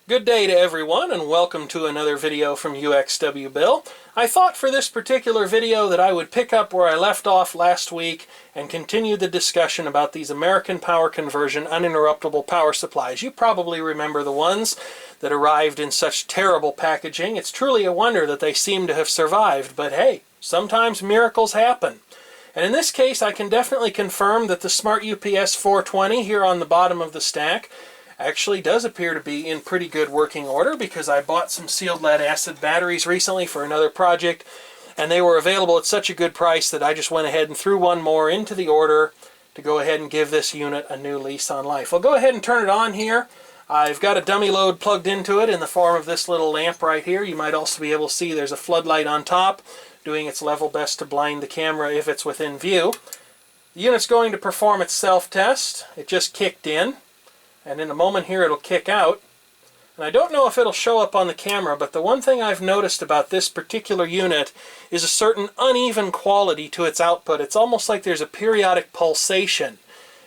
Good day to everyone and welcome to another video from uxwbill. I thought for this particular video that I would pick up where I left off last week and continue the discussion about these American Power Conversion uninterruptible power supplies. You probably remember the ones that arrived in such terrible packaging. It's truly a wonder that they seem to have survived, but hey, sometimes miracles happen. And in this case I can definitely confirm that the Smart UPS 420 here on the bottom of the stack actually does appear to be in pretty good working order, because I bought some sealed lead acid batteries recently for another project and they were available at such a good price that I just went ahead and threw one more into the order to go ahead and give this unit a new lease on life. I'll go ahead and turn it on here. I've got a dummy load plugged into it in the form of this little lamp right here. You might also be able to see there's a floodlight on top doing its level best to blind the camera if it's within view. The unit's going to perform its self-test. It just kicked in, and in a moment here it'll kick out. And I don't know if it'll show up on the camera, but the one thing I've noticed about this particular unit is a certain uneven quality to its output. It's almost like there's a periodic pulsation.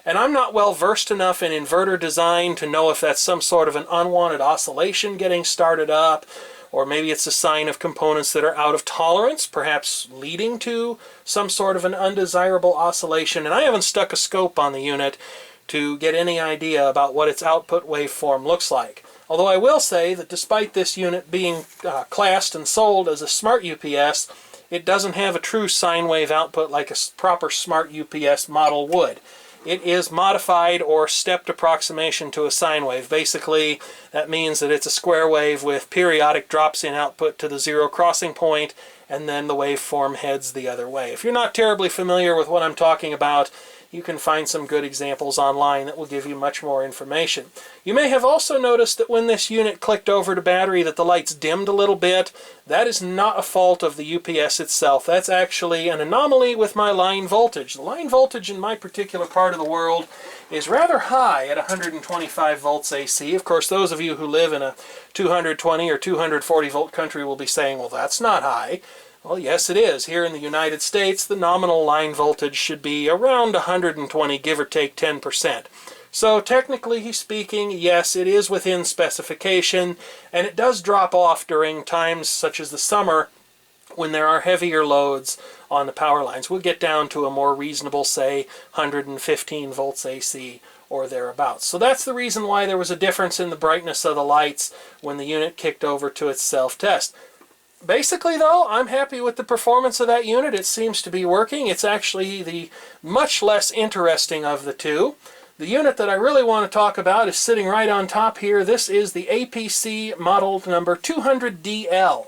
And I'm not well versed enough in inverter design to know if that's some sort of an unwanted oscillation getting started up, or maybe it's a sign of components that are out of tolerance, perhaps leading to some sort of an undesirable oscillation. And I haven't stuck a scope on the unit to get any idea about what its output waveform looks like. Although I will say that despite this unit being classed and sold as a Smart UPS, it doesn't have a true sine wave output like a proper Smart UPS model would. It is modified or stepped approximation to a sine wave. Basically, that means that it's a square wave with periodic drops in output to the zero crossing point, and then the waveform heads the other way. If you're not terribly familiar with what I'm talking about, you can find some good examples online that will give you much more information. You may have also noticed that when this unit clicked over to battery that the lights dimmed a little bit. That is not a fault of the UPS itself. That's actually an anomaly with my line voltage. The line voltage in my particular part of the world is rather high at 125 volts AC. Of course, those of you who live in a 220 or 240 volt country will be saying, well, that's not high. Well, yes, it is. Here in the United States, the nominal line voltage should be around 120, give or take 10%. So technically speaking, yes, it is within specification, and it does drop off during times such as the summer when there are heavier loads on the power lines. We'll get down to a more reasonable, say, 115 volts AC or thereabouts. So that's the reason why there was a difference in the brightness of the lights when the unit kicked over to its self-test. Basically, though, I'm happy with the performance of that unit. It seems to be working. It's actually the much less interesting of the two. The unit that I really want to talk about is sitting right on top here. This is the APC model number 200DL.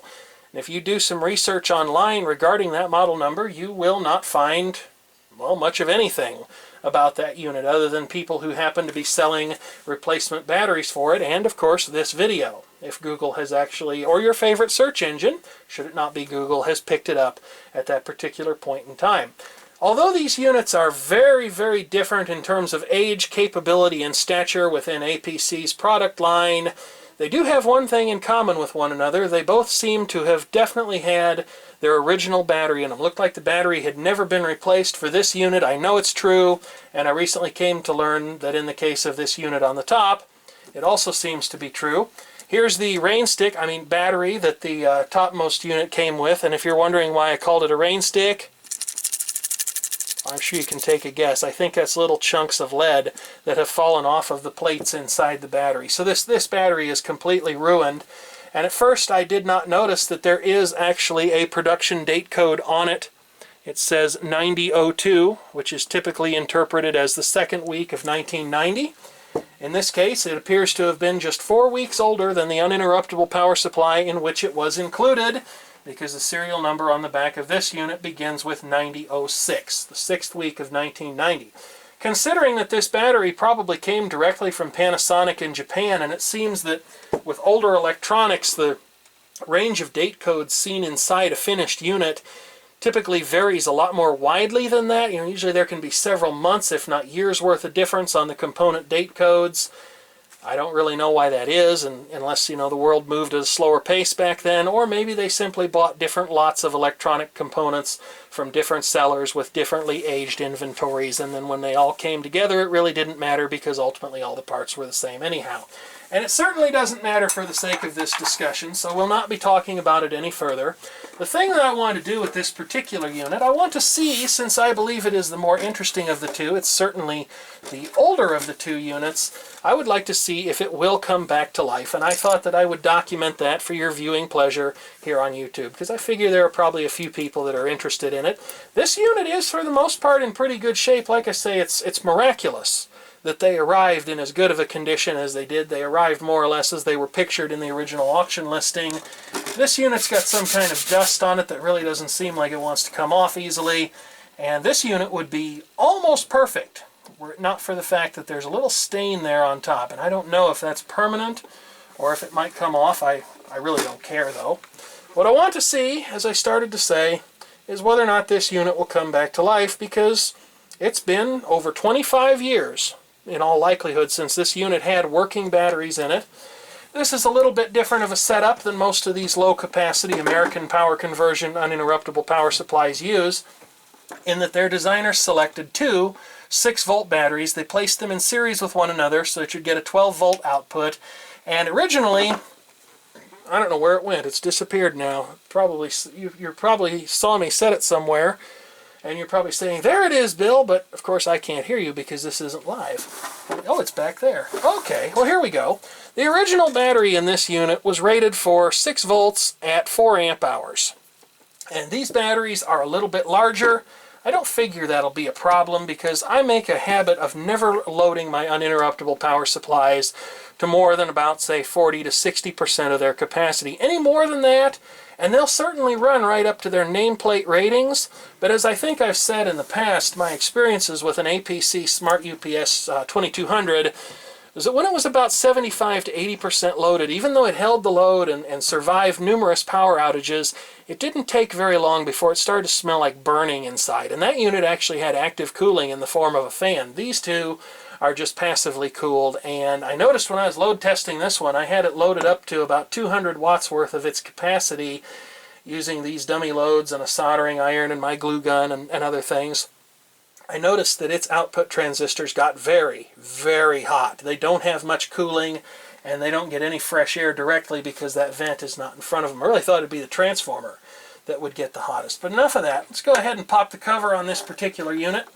And if you do some research online regarding that model number, you will not find, well, much of anything about that unit other than people who happen to be selling replacement batteries for it, and of course this video, if Google has actually, or your favorite search engine, should it not be Google, has picked it up at that particular point in time. Although these units are very, very different in terms of age, capability, and stature within APC's product line, they do have one thing in common with one another. They both seem to have definitely had their original battery in them. Looked like the battery had never been replaced for this unit. I know it's true, and I recently came to learn that in the case of this unit on the top, it also seems to be true. Here's the rain stick, battery that the topmost unit came with, and if you're wondering why I called it a rain stick, I'm sure you can take a guess. I think that's little chunks of lead that have fallen off of the plates inside the battery. So this battery is completely ruined. And at first I did not notice that there is actually a production date code on it. It says 9002, which is typically interpreted as the second week of 1990. In this case, it appears to have been just 4 weeks older than the uninterruptible power supply in which it was included, because the serial number on the back of this unit begins with 9006, the 6th week of 1990. Considering that this battery probably came directly from Panasonic in Japan, and it seems that with older electronics, the range of date codes seen inside a finished unit typically varies a lot more widely than that. Usually there can be several months, if not years worth of difference on the component date codes. I don't really know why that is, unless, the world moved at a slower pace back then, or maybe they simply bought different lots of electronic components from different sellers with differently aged inventories, and then when they all came together, it really didn't matter because ultimately all the parts were the same anyhow. And it certainly doesn't matter for the sake of this discussion, so we'll not be talking about it any further. The thing that I want to do with this particular unit, I want to see, since I believe it is the more interesting of the two, it's certainly the older of the two units, I would like to see if it will come back to life. And I thought that I would document that for your viewing pleasure here on YouTube, because I figure there are probably a few people that are interested in it. This unit is, for the most part, in pretty good shape. Like I say, it's miraculous that they arrived in as good of a condition as they did. They arrived more or less as they were pictured in the original auction listing. This unit's got some kind of dust on it that really doesn't seem like it wants to come off easily. And this unit would be almost perfect, were it not for the fact that there's a little stain there on top. And I don't know if that's permanent or if it might come off. I really don't care, though. What I want to see, as I started to say, is whether or not this unit will come back to life, because it's been over 25 years in all likelihood since this unit had working batteries in it. This is a little bit different of a setup than most of these low-capacity American power conversion uninterruptible power supplies use, in that their designers selected two 6-volt batteries. They placed them in series with one another so that you'd get a 12-volt output. And originally, I don't know where it went. It's disappeared now. You probably saw me set it somewhere. And you're probably saying, there it is, Bill, but of course I can't hear you because this isn't live. Oh, it's back there. Okay, well, here we go. The original battery in this unit was rated for 6 volts at 4 amp hours. And these batteries are a little bit larger. I don't figure that'll be a problem because I make a habit of never loading my uninterruptible power supplies to more than about, say, 40 to 60% of their capacity. Any more than that, and they'll certainly run right up to their nameplate ratings, but as I think I've said in the past, my experiences with an APC Smart UPS 2200 is that when it was about 75 to 80% loaded, even though it held the load and survived numerous power outages, it didn't take very long before it started to smell like burning inside. And that unit actually had active cooling in the form of a fan. These two are just passively cooled, and I noticed when I was load testing this one, I had it loaded up to about 200 watts worth of its capacity using these dummy loads and a soldering iron and my glue gun and other things. I noticed that its output transistors got very, very hot. They don't have much cooling, and they don't get any fresh air directly because that vent is not in front of them. I really thought it'd be the transformer that would get the hottest. But enough of that. Let's go ahead and pop the cover on this particular unit.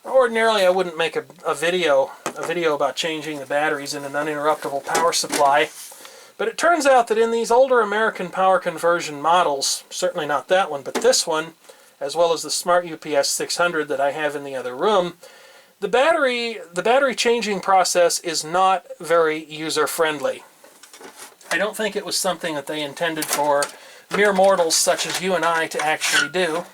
Ordinarily, I wouldn't make a video about changing the batteries in an uninterruptible power supply, but it turns out that in these older American power conversion models, certainly not that one, but this one, as well as the Smart UPS 600 that I have in the other room, the battery changing process is not very user-friendly. I don't think it was something that they intended for mere mortals such as you and I to actually do.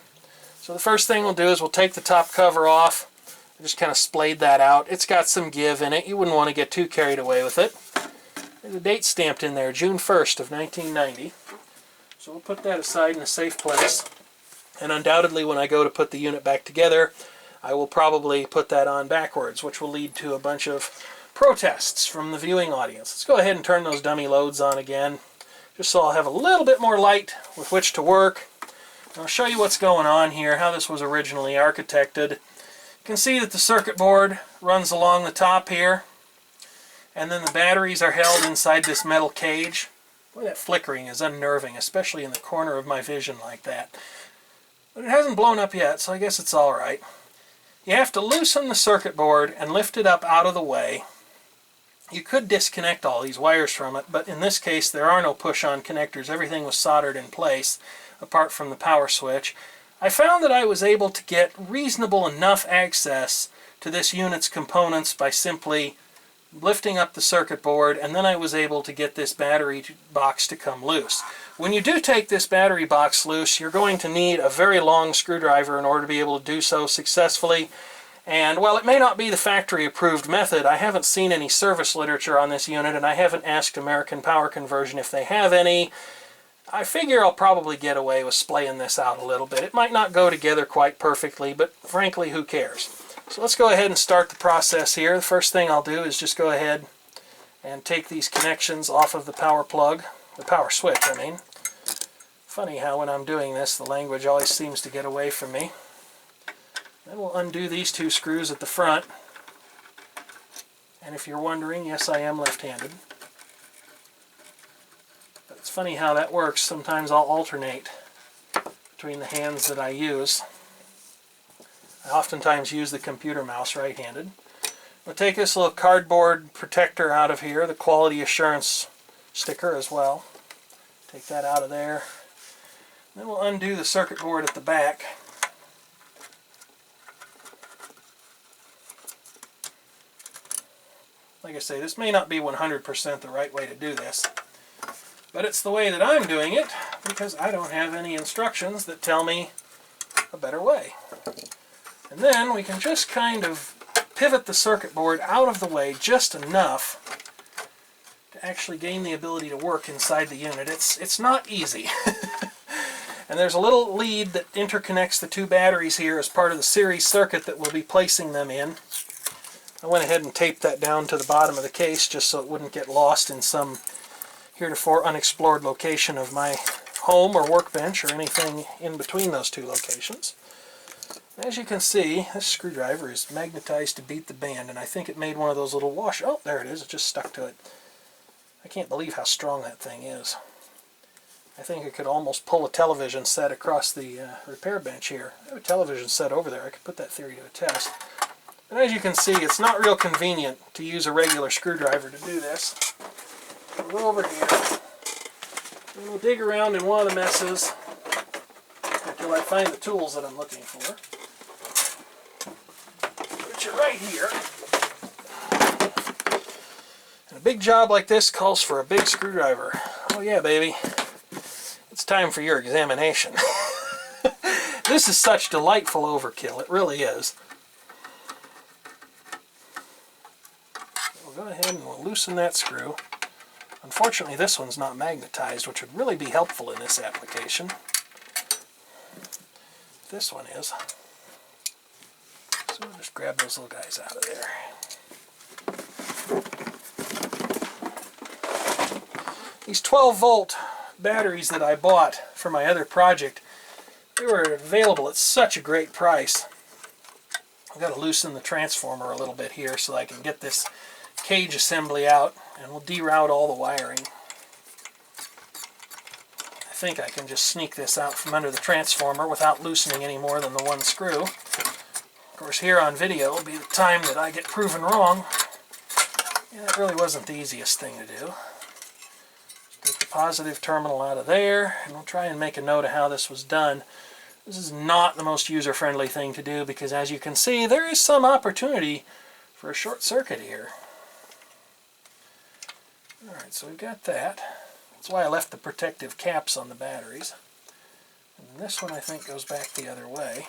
So the first thing we'll do is we'll take the top cover off. I just kind of splayed that out. It's got some give in it. You wouldn't want to get too carried away with it. There's a date stamped in there, June 1st of 1990. So we'll put that aside in a safe place. And undoubtedly when I go to put the unit back together, I will probably put that on backwards, which will lead to a bunch of protests from the viewing audience. Let's go ahead and turn those dummy loads on again, just so I'll have a little bit more light with which to work. And I'll show you what's going on here, how this was originally architected. You can see that the circuit board runs along the top here, and then the batteries are held inside this metal cage. Boy, that flickering is unnerving, especially in the corner of my vision like that. But it hasn't blown up yet, so I guess it's all right. You have to loosen the circuit board and lift it up out of the way. You could disconnect all these wires from it, but in this case there are no push-on connectors. Everything was soldered in place, apart from the power switch. I found that I was able to get reasonable enough access to this unit's components by simply lifting up the circuit board, and then I was able to get this battery box to come loose. When you do take this battery box loose, you're going to need a very long screwdriver in order to be able to do so successfully. And while it may not be the factory-approved method, I haven't seen any service literature on this unit, and I haven't asked American Power Conversion if they have any. I figure I'll probably get away with splaying this out a little bit. It might not go together quite perfectly, but frankly, who cares? So let's go ahead and start the process here. The first thing I'll do is just go ahead and take these connections off of the power plug, the power switch, I mean. Funny how when I'm doing this, the language always seems to get away from me. Then we'll undo these two screws at the front. And if you're wondering, yes, I am left-handed. But it's funny how that works. Sometimes I'll alternate between the hands that I use. I oftentimes use the computer mouse right-handed. We'll take this little cardboard protector out of here, the quality assurance sticker as well. Take that out of there. Then we'll undo the circuit board at the back. Like I say, this may not be 100% the right way to do this, but it's the way that I'm doing it because I don't have any instructions that tell me a better way. And then we can just kind of pivot the circuit board out of the way just enough to actually gain the ability to work inside the unit. It's not easy. And there's a little lead that interconnects the two batteries here as part of the series circuit that we'll be placing them in. I went ahead and taped that down to the bottom of the case just so it wouldn't get lost in some heretofore unexplored location of my home or workbench or anything in between those two locations. As you can see, this screwdriver is magnetized to beat the band, and I think it made one of those little wash... Oh, there it is. It just stuck to it. I can't believe how strong that thing is. I think it could almost pull a television set across the repair bench here. I have a television set over there. I could put that theory to a test. And as you can see, it's not real convenient to use a regular screwdriver to do this. We'll go over here, and we'll dig around in one of the messes until I find the tools that I'm looking for, which are right here. And a big job like this calls for a big screwdriver. Oh yeah, baby. It's time for your examination. This is such delightful overkill. It really is. Go ahead and we'll loosen that screw. Unfortunately, this one's not magnetized, which would really be helpful in this application. This one is. So we'll just grab those little guys out of there. These 12-volt batteries that I bought for my other project, they were available at such a great price. I've got to loosen the transformer a little bit here so I can get this cage assembly out, and we'll deroute all the wiring. I think I can just sneak this out from under the transformer without loosening any more than the one screw. Of course, here on video will be the time that I get proven wrong. Yeah, that really wasn't the easiest thing to do. Take the positive terminal out of there, and we'll try and make a note of how this was done. This is not the most user-friendly thing to do because, as you can see, there is some opportunity for a short circuit here. Alright, so we've got that. That's why I left the protective caps on the batteries. And this one I think goes back the other way.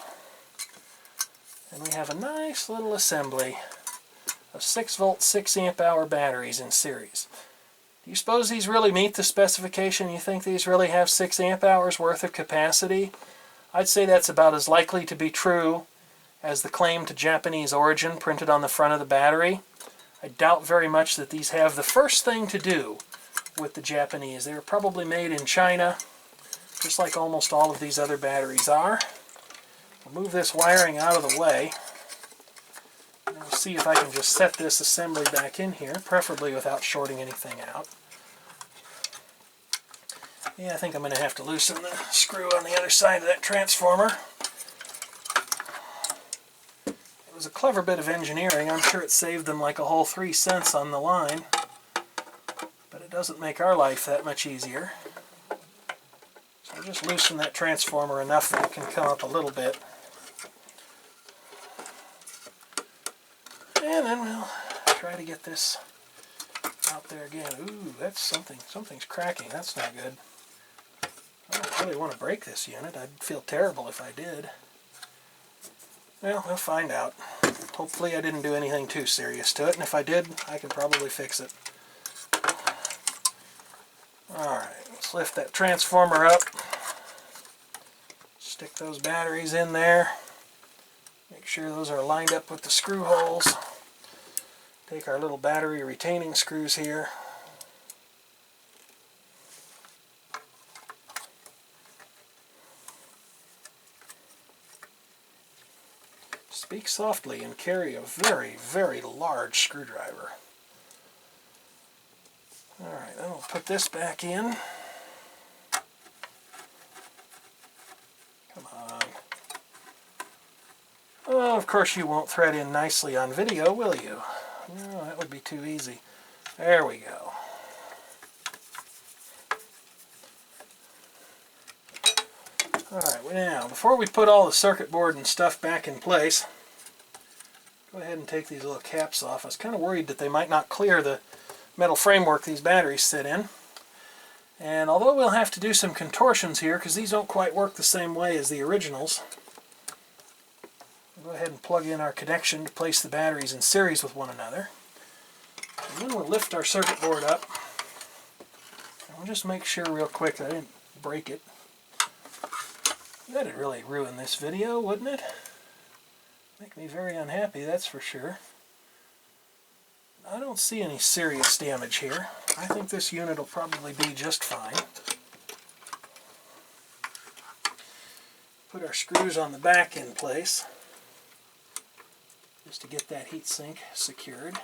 And we have a nice little assembly of 6-volt, 6-amp-hour batteries in series. Do you suppose these really meet the specification? You think these really have 6 amp hours worth of capacity? I'd say that's about as likely to be true as the claim to Japanese origin printed on the front of the battery. I doubt very much that these have the first thing to do with the Japanese. They were probably made in China, just like almost all of these other batteries are. We'll move this wiring out of the way. And we'll see if I can just set this assembly back in here, preferably without shorting anything out. Yeah, I think I'm going to have to loosen the screw on the other side of that transformer. It was a clever bit of engineering. I'm sure it saved them like a whole 3 cents on the line. But it doesn't make our life that much easier. So I'll just loosen that transformer enough that it can come up a little bit. And then we'll try to get this out there again. Ooh, that's something's cracking. That's not good. I don't really want to break this unit. I'd feel terrible if I did. Well, we'll find out. Hopefully I didn't do anything too serious to it, and if I did, I can probably fix it. Alright, let's lift that transformer up. Stick those batteries in there. Make sure those are lined up with the screw holes. Take our little battery retaining screws here. speak softly and carry a very, very large screwdriver. Alright, then we'll put this back in. Come on. Oh, of course you won't thread in nicely on video, will you? No, that would be too easy. There we go. Alright, now, before we put all the circuit board and stuff back in place, go ahead and take these little caps off. I was kind of worried that they might not clear the metal framework these batteries sit in. And although we'll have to do some contortions here, because these don't quite work the same way as the originals, we'll go ahead and plug in our connection to place the batteries in series with one another. And then we'll lift our circuit board up. And we'll just make sure real quick that I didn't break it. That'd really ruin this video, wouldn't it? Make me very unhappy, that's for sure. I don't see any serious damage here. I think this unit will probably be just fine. Put our screws on the back in place, just to get that heatsink secured.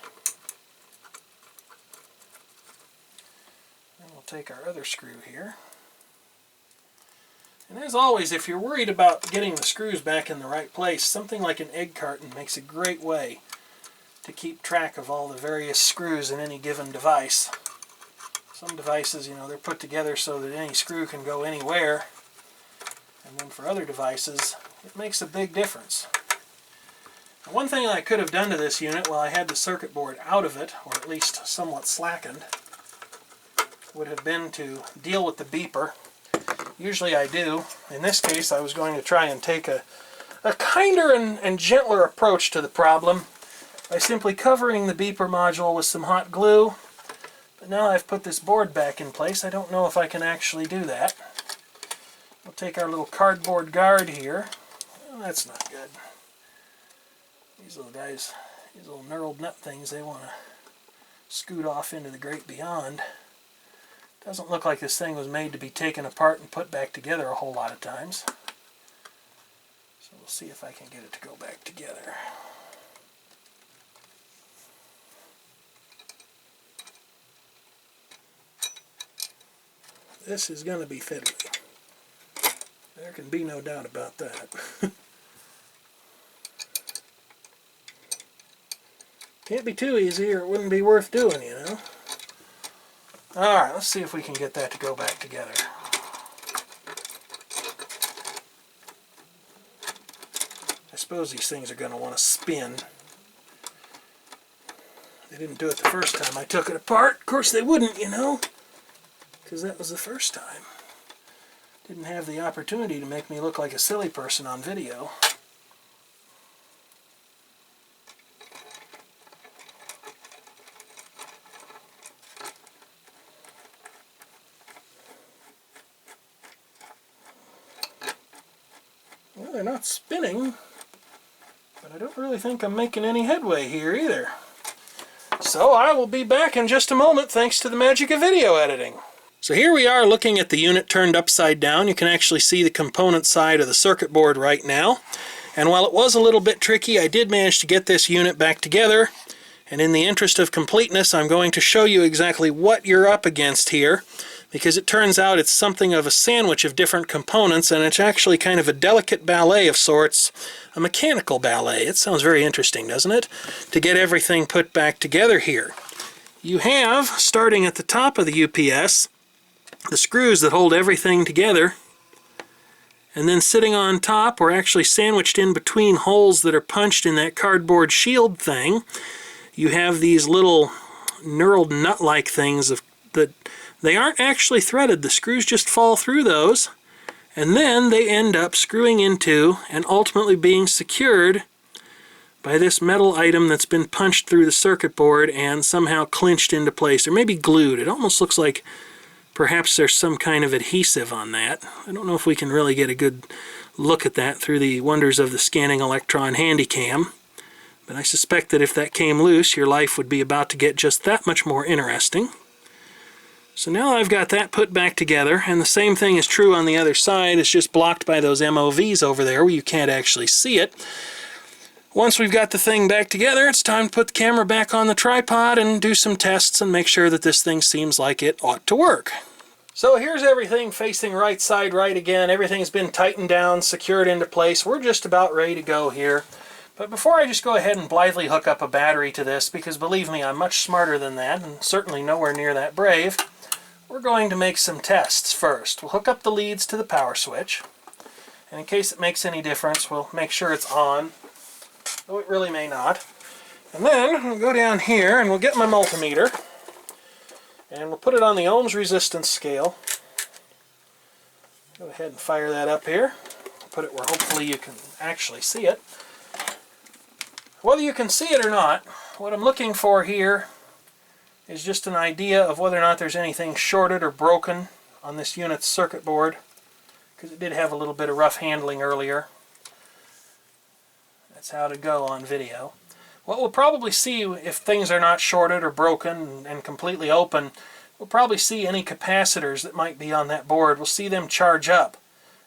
Then we'll take our other screw here. And as always, if you're worried about getting the screws back in the right place, something like an egg carton makes a great way to keep track of all the various screws in any given device. Some devices, you know, they're put together so that any screw can go anywhere. And then for other devices, it makes a big difference. Now, one thing I could have done to this unit while I had the circuit board out of it, or at least somewhat slackened, would have been to deal with the beeper. Usually I do. In this case, I was going to try and take a kinder and gentler approach to the problem by simply covering the beeper module with some hot glue. But now I've put this board back in place, I don't know if I can actually do that. We'll take our little cardboard guard here. Well, that's not good. These little guys, these little knurled nut things, they want to scoot off into the great beyond. Doesn't look like this thing was made to be taken apart and put back together a whole lot of times. So we'll see if I can get it to go back together. This is going to be fiddly. There can be no doubt about that. Can't be too easy or it wouldn't be worth doing, you know. Alright, let's see if we can get that to go back together. I suppose these things are going to want to spin. They didn't do it the first time I took it apart. Of course they wouldn't, you know, because that was the first time. Didn't have the opportunity to make me look like a silly person on video. Well, they're not spinning, but I don't really think I'm making any headway here either. So I will be back in just a moment thanks to the magic of video editing. So here we are looking at the unit turned upside down. You can actually see the component side of the circuit board right now. And while it was a little bit tricky, I did manage to get this unit back together. And in the interest of completeness, I'm going to show you exactly what you're up against here, because it turns out it's something of a sandwich of different components, and it's actually kind of a delicate ballet of sorts, a mechanical ballet. It sounds very interesting, doesn't it? To get everything put back together here. You have, starting at the top of the UPS, the screws that hold everything together, and then sitting on top, or actually sandwiched in between holes that are punched in that cardboard shield thing, you have these little knurled nut-like things that they aren't actually threaded. The screws just fall through those, and then they end up screwing into and ultimately being secured by this metal item that's been punched through the circuit board and somehow clinched into place, or maybe glued. It almost looks like perhaps there's some kind of adhesive on that. I don't know if we can really get a good look at that through the wonders of the scanning electron handycam, but I suspect that if that came loose, your life would be about to get just that much more interesting. So now I've got that put back together, and the same thing is true on the other side. It's just blocked by those MOVs over there where you can't actually see it. Once we've got the thing back together, it's time to put the camera back on the tripod and do some tests and make sure that this thing seems like it ought to work. So here's everything facing right side right again. Everything's been tightened down, secured into place. We're just about ready to go here. But before I just go ahead and blithely hook up a battery to this, because believe me, I'm much smarter than that, and certainly nowhere near that brave, we're going to make some tests first. We'll hook up the leads to the power switch, and in case it makes any difference, we'll make sure it's on, though it really may not. And then we'll go down here and we'll get my multimeter, and we'll put it on the ohms resistance scale. Go ahead and fire that up here. Put it where hopefully you can actually see it. Whether you can see it or not, what I'm looking for here is just an idea of whether or not there's anything shorted or broken on this unit's circuit board, because it did have a little bit of rough handling earlier. That's how to go on video. What we'll probably see if things are not shorted or broken and completely open, we'll probably see any capacitors that might be on that board. We'll see them charge up,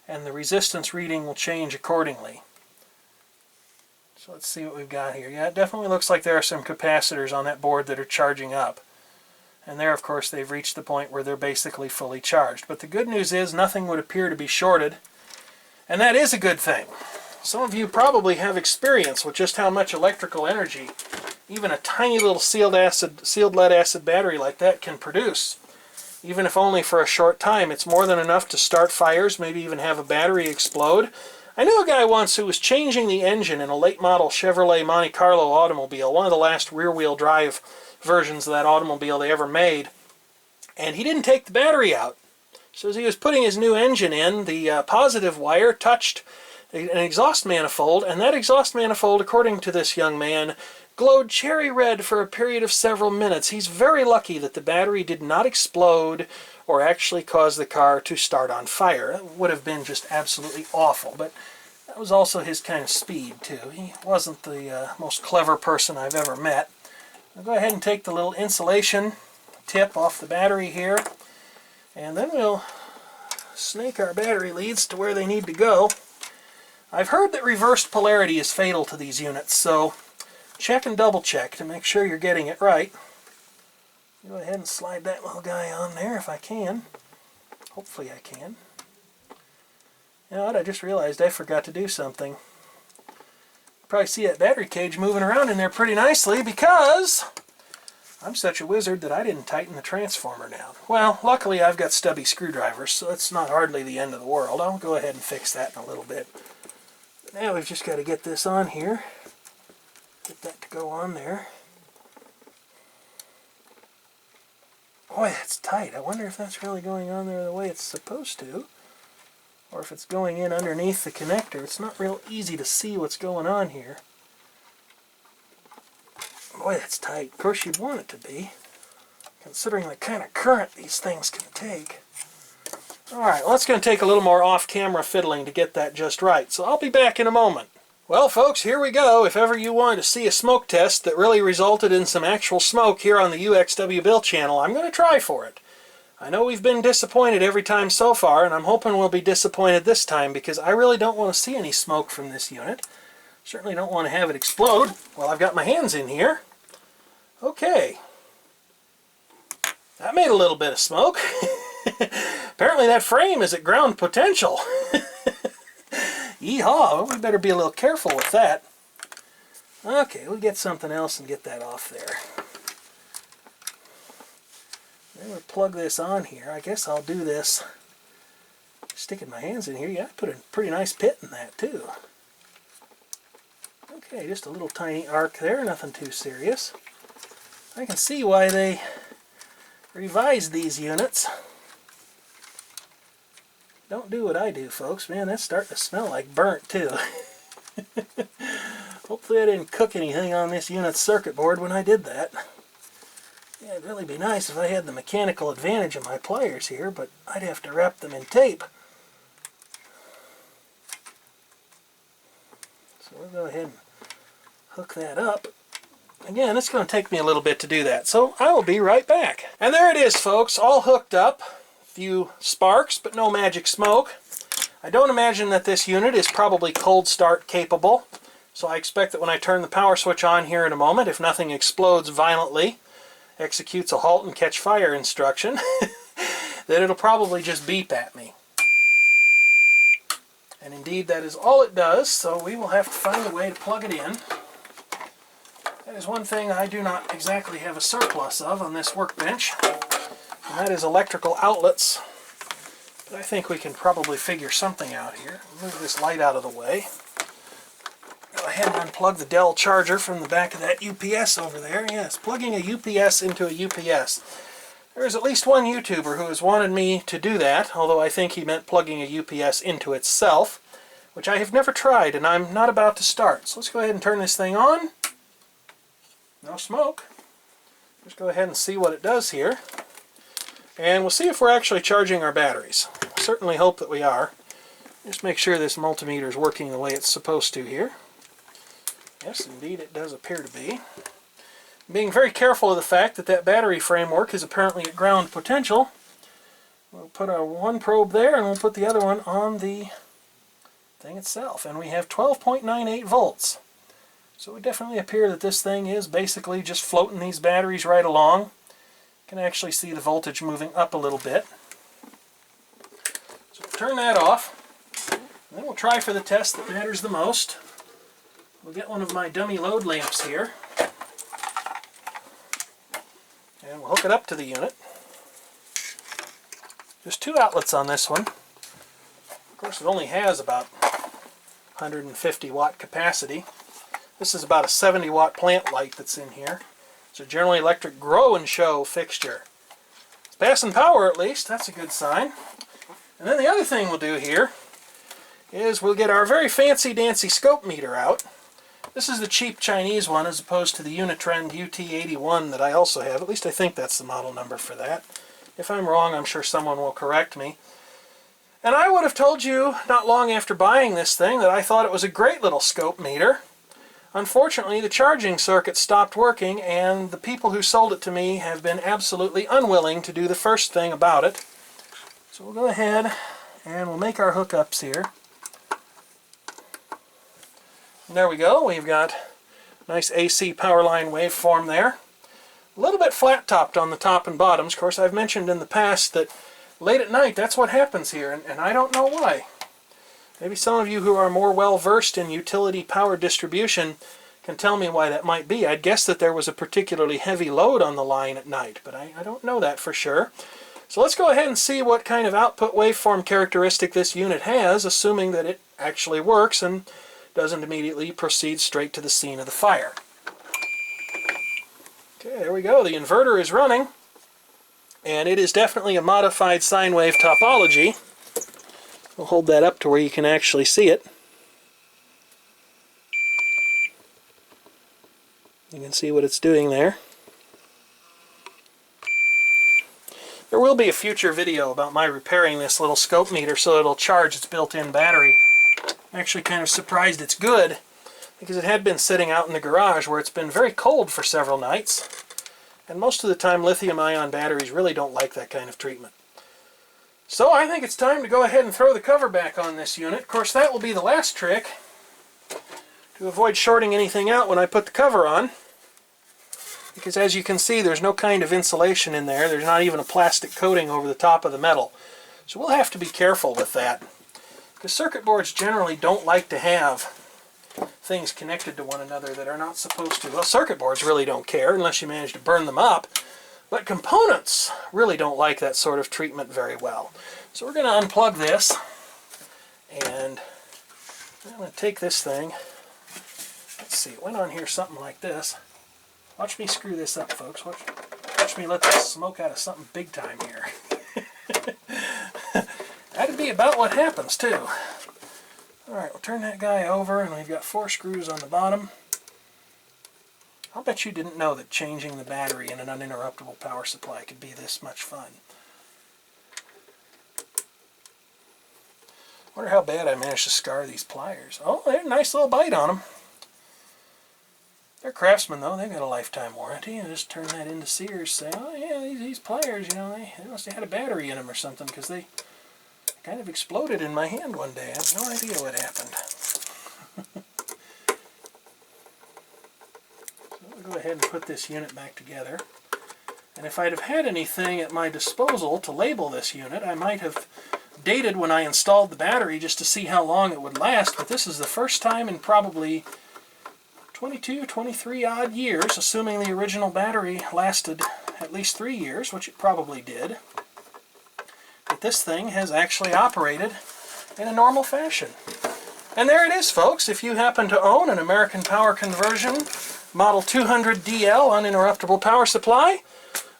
and the resistance reading will change accordingly. So let's see what we've got here. Yeah, it definitely looks like there are some capacitors on that board that are charging up. And there, of course, they've reached the point where they're basically fully charged. But the good news is nothing would appear to be shorted, and that is a good thing. Some of you probably have experience with just how much electrical energy even a tiny little sealed lead acid battery like that can produce. Even if only for a short time, it's more than enough to start fires, maybe even have a battery explode. I knew a guy once who was changing the engine in a late model Chevrolet Monte Carlo automobile, one of the last rear-wheel drive versions of that automobile they ever made, and he didn't take the battery out. So as he was putting his new engine in, the positive wire touched an exhaust manifold, and that exhaust manifold, according to this young man, glowed cherry red for a period of several minutes. He's very lucky that the battery did not explode or actually cause the car to start on fire. It would have been just absolutely awful, but that was also his kind of speed, too. He wasn't the most clever person I've ever met. I'll go ahead and take the little insulation tip off the battery here, and then we'll snake our battery leads to where they need to go. I've heard that reversed polarity is fatal to these units, so check and double check to make sure you're getting it right. Go ahead and slide that little guy on there if I can. Hopefully I can. You know what, I just realized I forgot to do something. Probably see that battery cage moving around in there pretty nicely because I'm such a wizard that I didn't tighten the transformer down. Well, luckily I've got stubby screwdrivers, so it's not hardly the end of the world. I'll go ahead and fix that in a little bit. But now we've just got to get this on here. Get that to go on there. Boy, that's tight. I wonder if that's really going on there the way it's supposed to. Or if it's going in underneath the connector. It's not real easy to see what's going on here. Boy, that's tight. Of course, you'd want it to be, considering the kind of current these things can take. Alright, well, it's going to take a little more off-camera fiddling to get that just right, so I'll be back in a moment. Well, folks, here we go. If ever you wanted to see a smoke test that really resulted in some actual smoke here on the UXWbill channel, I'm going to try for it. I know we've been disappointed every time so far, and I'm hoping we'll be disappointed this time because I really don't want to see any smoke from this unit. Certainly don't want to have it explode while I've got my hands in here. Okay. That made a little bit of smoke. Apparently that frame is at ground potential. Yeehaw, well, we better be a little careful with that. Okay, we'll get something else and get that off there. Then we'll plug this on here. I guess I'll do this sticking my hands in here. Yeah, I put a pretty nice pit in that too. Okay, just a little tiny arc there, nothing too serious. I can see why they revised these units. Don't do what I do, folks. Man, that's starting to smell like burnt too. Hopefully I didn't cook anything on this unit's circuit board when I did that. Yeah, it'd really be nice if I had the mechanical advantage of my pliers here, but I'd have to wrap them in tape. So we'll go ahead and hook that up. Again, it's going to take me a little bit to do that, so I will be right back. And there it is, folks, all hooked up. Few sparks, but no magic smoke. I don't imagine that this unit is probably cold start capable, So I expect that when I turn the power switch on here in a moment, if nothing explodes violently, executes a halt and catch fire instruction, that it'll probably just beep at me. And indeed that is all it does, so we will have to find a way to plug it in. That is one thing I do not exactly have a surplus of on this workbench, and that is electrical outlets. But I think we can probably figure something out here. Move this light out of the way. Go ahead and unplug the Dell charger from the back of that UPS over there. Yes, plugging a UPS into a UPS. There is at least one YouTuber who has wanted me to do that, although I think he meant plugging a UPS into itself, which I have never tried, and I'm not about to start. So let's go ahead and turn this thing on. No smoke. Just go ahead and see what it does here. And we'll see if we're actually charging our batteries. I certainly hope that we are. Just make sure this multimeter is working the way it's supposed to here. Yes, indeed it does appear to be. Being very careful of the fact that that battery framework is apparently at ground potential, we'll put our one probe there and we'll put the other one on the thing itself. And we have 12.98 volts. So it would definitely appear that this thing is basically just floating these batteries right along. You can actually see the voltage moving up a little bit. So we'll turn that off. And then we'll try for the test that matters the most. We'll get one of my dummy load lamps here. And we'll hook it up to the unit. There's two outlets on this one. Of course, it only has about 150 watt capacity. This is about a 70 watt plant light that's in here. It's a General Electric Grow and Show fixture. It's passing power at least, that's a good sign. And then the other thing we'll do here is we'll get our very fancy dancy scope meter out. This is the cheap Chinese one as opposed to the Unitrend UT81 that I also have. At least I think that's the model number for that. If I'm wrong, I'm sure someone will correct me. And I would have told you not long after buying this thing that I thought it was a great little scope meter. Unfortunately, the charging circuit stopped working, and the people who sold it to me have been absolutely unwilling to do the first thing about it. So we'll go ahead and we'll make our hookups here. And there we go. We've got a nice AC power line waveform there. A little bit flat-topped on the top and bottoms. Of course, I've mentioned in the past that late at night that's what happens here, and I don't know why. Maybe some of you who are more well-versed in utility power distribution can tell me why that might be. I'd guess that there was a particularly heavy load on the line at night, but I don't know that for sure. So let's go ahead and see what kind of output waveform characteristic this unit has, assuming that it actually works and doesn't immediately proceed straight to the scene of the fire. Okay, there we go. The inverter is running, and it is definitely a modified sine wave topology. We'll hold that up to where you can actually see it. You can see what it's doing there. There will be a future video about my repairing this little scope meter so it'll charge its built-in battery. I'm actually kind of surprised it's good, because it had been sitting out in the garage where it's been very cold for several nights. And most of the time lithium-ion batteries really don't like that kind of treatment. So I think it's time to go ahead and throw the cover back on this unit. Of course, that will be the last trick to avoid shorting anything out when I put the cover on. Because as you can see, there's no kind of insulation in there. There's not even a plastic coating over the top of the metal. So we'll have to be careful with that. Because circuit boards generally don't like to have things connected to one another that are not supposed to. Well, circuit boards really don't care unless you manage to burn them up. But components really don't like that sort of treatment very well. So we're going to unplug this, and I'm going to take this thing. Let's see, it went on here something like this. Watch me screw this up, folks. Watch me let this smoke out of something big time here. That'd be about what happens, too. Alright, we'll turn that guy over, and we've got 4 screws on the bottom. I'll bet you didn't know that changing the battery in an uninterruptible power supply could be this much fun. Wonder how bad I managed to scar these pliers. Oh, they had a nice little bite on them. They're Craftsman, though. They've got a lifetime warranty. And just turn that into Sears, say, oh yeah, these pliers, you know, they must have had a battery in them or something, because they kind of exploded in my hand one day. I have no idea what happened. I'll go ahead and put this unit back together. And if I'd have had anything at my disposal to label this unit, I might have dated when I installed the battery just to see how long it would last, but this is the first time in probably 22, 23 odd years, assuming the original battery lasted at least 3 years, which it probably did, that this thing has actually operated in a normal fashion. And there it is, folks. If you happen to own an American Power Conversion Model 200DL uninterruptible power supply,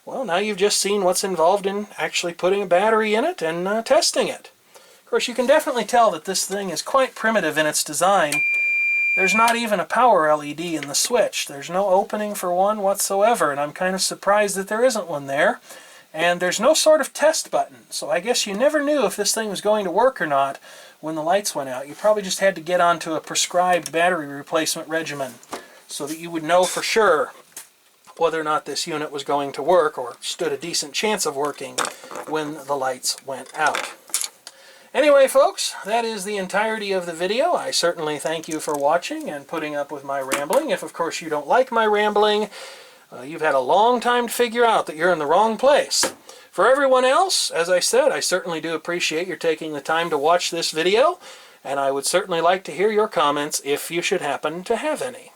well, now you've just seen what's involved in actually putting a battery in it and testing it. Of course, you can definitely tell that this thing is quite primitive in its design. There's not even a power LED in the switch. There's no opening for one whatsoever, and I'm kind of surprised that there isn't one there. And there's no sort of test button, so I guess you never knew if this thing was going to work or not when the lights went out. You probably just had to get onto a prescribed battery replacement regimen so that you would know for sure whether or not this unit was going to work or stood a decent chance of working when the lights went out. Anyway, folks, that is the entirety of the video. I certainly thank you for watching and putting up with my rambling. If, of course, you don't like my rambling, you've had a long time to figure out that you're in the wrong place. For everyone else, as I said, I certainly do appreciate your taking the time to watch this video, and I would certainly like to hear your comments if you should happen to have any.